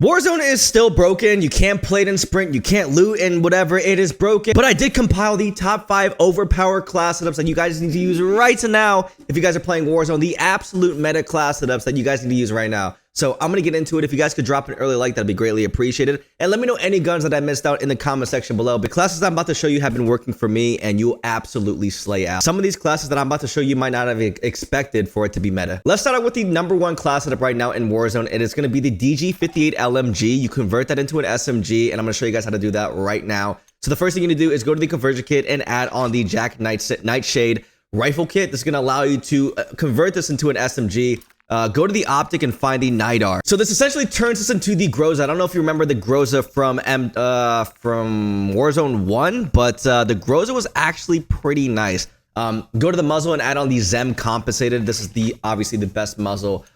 Warzone is still broken. You can't play it in sprint. You can't loot and whatever. It is broken. But I did compile the top 5 overpowered class setups that you guys need to use right now if you guys are playing Warzone. The absolute meta class setups that you guys need to use right now. So I'm going to get into it. If you guys could drop an early like, that'd be greatly appreciated. And let me know any guns that I missed out in the comment section below. The classes I'm about to show you have been working for me, and you'll absolutely slay out. Some of these classes that I'm about to show you might not have expected for it to be meta. Let's start out with the #1 class setup right now in Warzone. It is going to be the DG58 LMG. You convert that into an SMG, and I'm going to show you guys how to do that right now. So the first thing you need to do is go to the conversion kit and add on the Jack Nightshade rifle kit. This is going to allow you to convert this into an SMG. Go to the optic and find the NIDAR. So this essentially turns this into the Groza. I don't know if you remember the Groza from Warzone 1, but the Groza was actually pretty nice. Go to the muzzle and add on the Zem compensated. This is obviously the best muzzle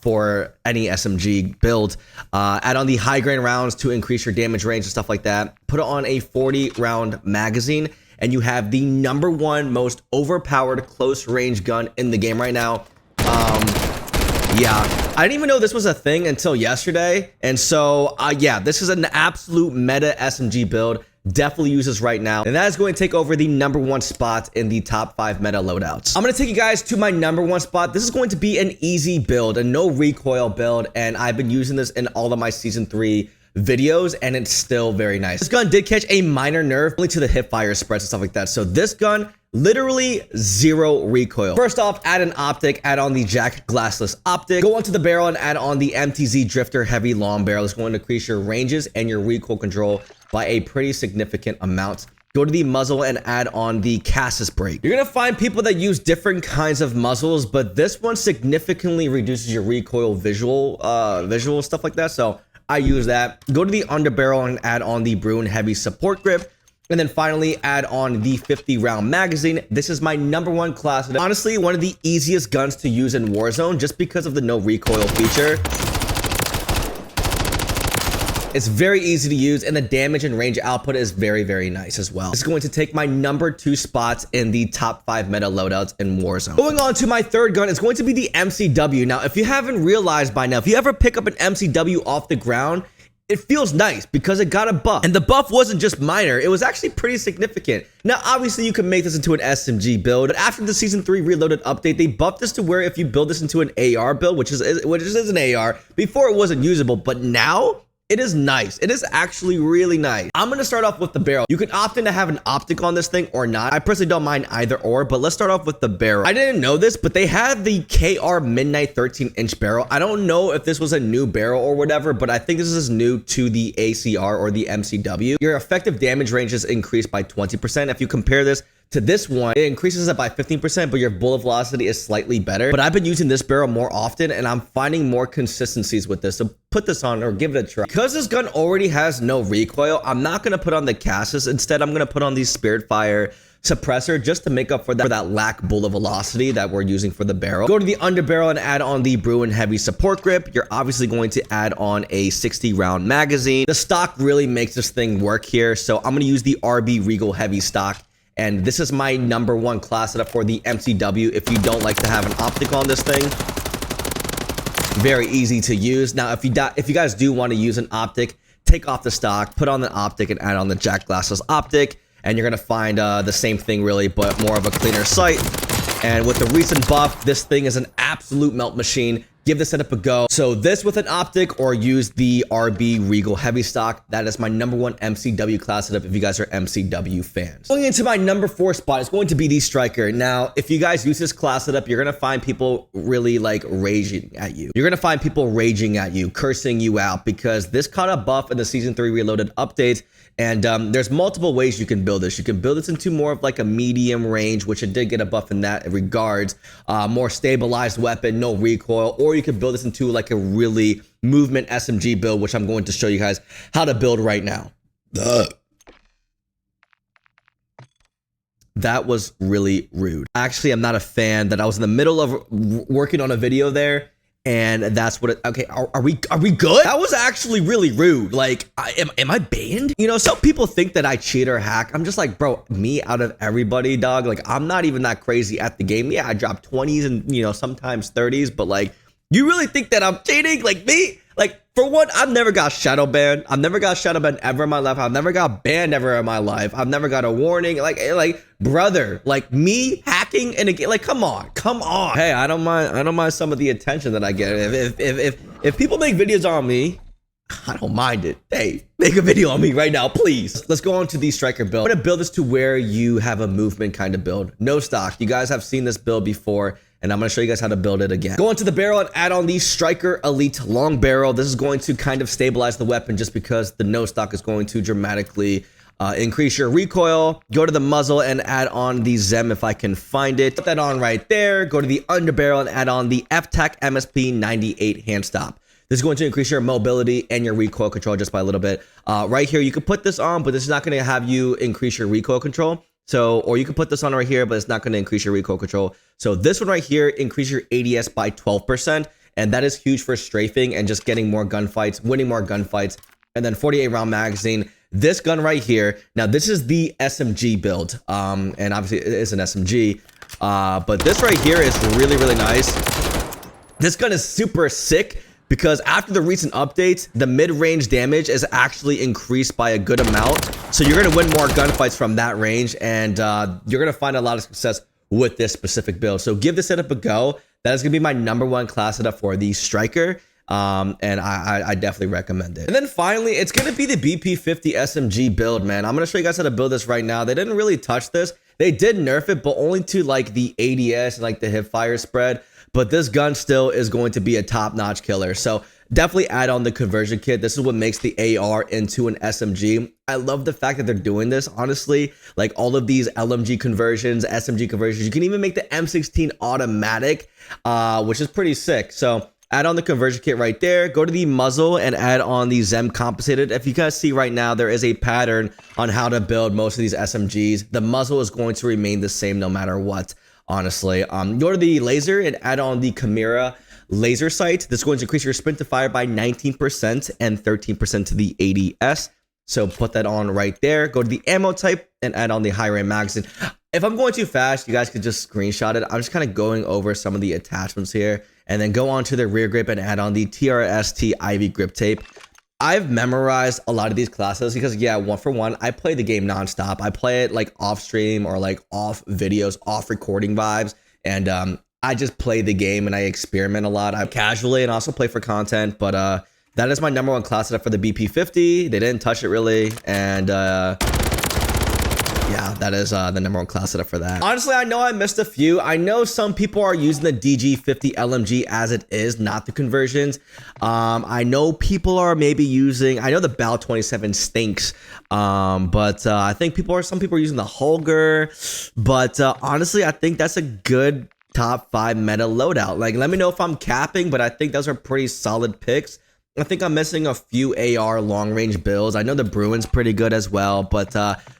for any SMG build. Add on the high grain rounds to increase your damage range and stuff like that. Put it on a 40 round magazine, and you have the #1 most overpowered close range gun in the game right now. Yeah, I didn't even know this was a thing until yesterday. And so, yeah, this is an absolute meta SMG build. Definitely use this right now. And that is going to take over the #1 spot in the top 5 meta loadouts. I'm going to take you guys to my #1 spot. This is going to be an easy build, a no recoil build. And I've been using this in all of my season 3 videos, and it's still very nice. This gun did catch a minor nerf only to the hip fire spreads and stuff like that. So this gun, literally 0 recoil. First off, add an optic, add on the Jack glassless optic, go onto the barrel and add on the MTZ Drifter heavy long barrel. It's going to increase your ranges and your recoil control by a pretty significant amount. Go to the muzzle and add on the Cassis brake. You're gonna find people that use different kinds of muzzles, but this one significantly reduces your recoil visual stuff like that. So I use that. Go to the underbarrel and add on the Bruin heavy support grip. And then finally add on the 50 round magazine. This is my #1 class. Honestly, one of the easiest guns to use in Warzone just because of the no recoil feature. It's very easy to use, and the damage and range output is very, very nice as well. This is going to take my #2 spots in the top 5 meta loadouts in Warzone. Going on to my third gun, it's going to be the MCW. Now, if you haven't realized by now, if you ever pick up an MCW off the ground, it feels nice because it got a buff. And the buff wasn't just minor, it was actually pretty significant. Now, obviously, you can make this into an SMG build, but after the Season 3 Reloaded update, they buffed this to where if you build this into an AR build, which is an AR, before it wasn't usable, but now it is nice. It is actually really nice. I'm going to start off with the barrel. You can opt in to have an optic on this thing or not. I personally don't mind either or, but let's start off with the barrel. I didn't know this, but they had the KR Midnight 13-inch barrel. I don't know if this was a new barrel or whatever, but I think this is new to the ACR or the MCW. Your effective damage range is increased by 20%. If you compare this to this one, it increases it by 15%, but your bullet velocity is slightly better. But I've been using this barrel more often, and I'm finding more consistencies with this. So put this on or give it a try. Because this gun already has no recoil, I'm not going to put on the Cassis. Instead, I'm going to put on the Spirit Fire suppressor just to make up for that lack bullet velocity that we're using for the barrel. Go to the underbarrel and add on the Bruin heavy support grip. You're obviously going to add on a 60 round magazine. The stock really makes this thing work here. So I'm going to use the RB Regal heavy stock. And this is my #1 class setup for the MCW. If you don't like to have an optic on this thing, very easy to use. Now, if you guys do want to use an optic, take off the stock, put on the optic, and add on the Jack glassless optic, and you're gonna find the same thing really, but more of a cleaner sight. And with the recent buff, this thing is an absolute melt machine. Give this setup a go. So this with an optic or use the RB Regal heavy stock. That is my #1 MCW class setup if you guys are MCW fans. Going into my #4 spot is going to be the Striker. Now, if you guys use this class setup, you're gonna find people really like raging at you. You're gonna find people raging at you, cursing you out because this caught a buff in the Season 3 Reloaded update. And there's multiple ways you can build this. You can build this into more of like a medium range, which it did get a buff in that regards. More stabilized weapon, no recoil. Or you can build this into like a really movement SMG build, which I'm going to show you guys how to build right now. That was really rude. Actually, I'm not a fan that I was in the middle of working on a video there. And that's what it, okay, are we good? That was actually really rude. Like, am I banned? You know, some people think that I cheat or hack. I'm just like, bro, me out of everybody, dog. Like, I'm not even that crazy at the game. Yeah, I drop 20s and, you know, sometimes 30s, but like, you really think that I'm cheating? Like me? Like, for one, I've never got shadow banned. I've never got shadow banned ever in my life. I've never got banned ever in my life. I've never got a warning. Like brother, like me hacking in a game. Like, come on. Hey, I don't mind some of the attention that I get. If people make videos on me, I don't mind it. Hey, make a video on me right now, please. Let's go on to the striker build. I'm gonna build this to where you have a movement kind of build. No stock. You guys have seen this build before, and I'm gonna show you guys how to build it again. Go into the barrel and add on the striker elite long barrel. This is going to kind of stabilize the weapon just because the no stock is going to dramatically increase your recoil. Go to the muzzle and add on the Zem if I can find it. Put that on right there. Go to the underbarrel and add on the FTAC MSP 98 hand stop. This is going to increase your mobility and your recoil control just by a little bit. Right here, you could put this on, but this is not going to have you increase your recoil control. So, or you can put this on right here, but it's not going to increase your recoil control. So this one right here, increase your ADS by 12%. And that is huge for strafing and just getting more gunfights, winning more gunfights. And then 48 round magazine. This gun right here. Now, this is the SMG build. And obviously it is an SMG. But this right here is really, really nice. This gun is super sick, because after the recent updates, the mid-range damage is actually increased by a good amount. So you're gonna win more gunfights from that range, and you're gonna find a lot of success with this specific build. So give this setup a go. That is gonna be my #1 class setup for the striker. And I definitely recommend it. And then finally, it's gonna be the BP50 SMG build, man. I'm gonna show you guys how to build this right now. They didn't really touch this. They did nerf it, but only to like the ADS and like the hip fire spread. But this gun still is going to be a top-notch killer. So definitely add on the conversion kit. This is what makes the AR into an SMG. I love the fact that they're doing this, honestly. Like all of these LMG conversions, SMG conversions. You can even make the M16 automatic, which is pretty sick. So add on the conversion kit right there. Go to the muzzle and add on the Zem compensated. If you guys see right now, there is a pattern on how to build most of these SMGs. The muzzle is going to remain the same no matter what. Honestly, go to the laser and add on the Chimera laser sight. This is going to increase your sprint to fire by 19% and 13% to the ADS. So put that on right there. Go to the ammo type and add on the high range magazine. If I'm going too fast, you guys could just screenshot it. I'm just kind of going over some of the attachments here, and then go on to the rear grip and add on the TRST Ivy grip tape. I've memorized a lot of these classes because, yeah, one for one, I play the game nonstop. I play it like off stream or like off videos, off recording vibes. And I just play the game and I experiment a lot. I casually and also play for content. But that is my #1 class setup for the BP50. They didn't touch it really. And yeah, that is the #1 class setup for that. Honestly, I know I missed a few. I know some people are using the DG50 LMG as it is, not the conversions. I know people are maybe using, I know the BAL 27 stinks, but I think some people are using the Holger. But honestly, I think that's a good top 5 meta loadout. Like, let me know if I'm capping, but I think those are pretty solid picks. I think I'm missing a few AR long-range builds. I know the Bruin's pretty good as well, but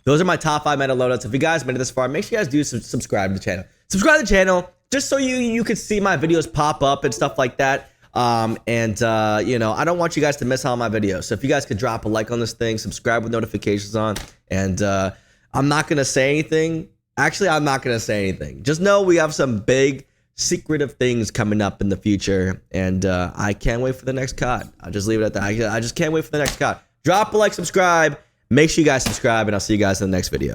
those are my top 5 meta loadouts. If you guys made it this far, make sure you guys do subscribe to the channel. Subscribe to the channel just so you can see my videos pop up and stuff like that. You know, I don't want you guys to miss out on my videos. So if you guys could drop a like on this thing, subscribe with notifications on, and I'm not going to say anything. Actually, I'm not going to say anything. Just know we have some big secretive things coming up in the future, and I can't wait for the next COD. I'll just leave it at that. I just can't wait for the next COD. Drop a like, subscribe, make sure you guys subscribe, and I'll see you guys in the next video.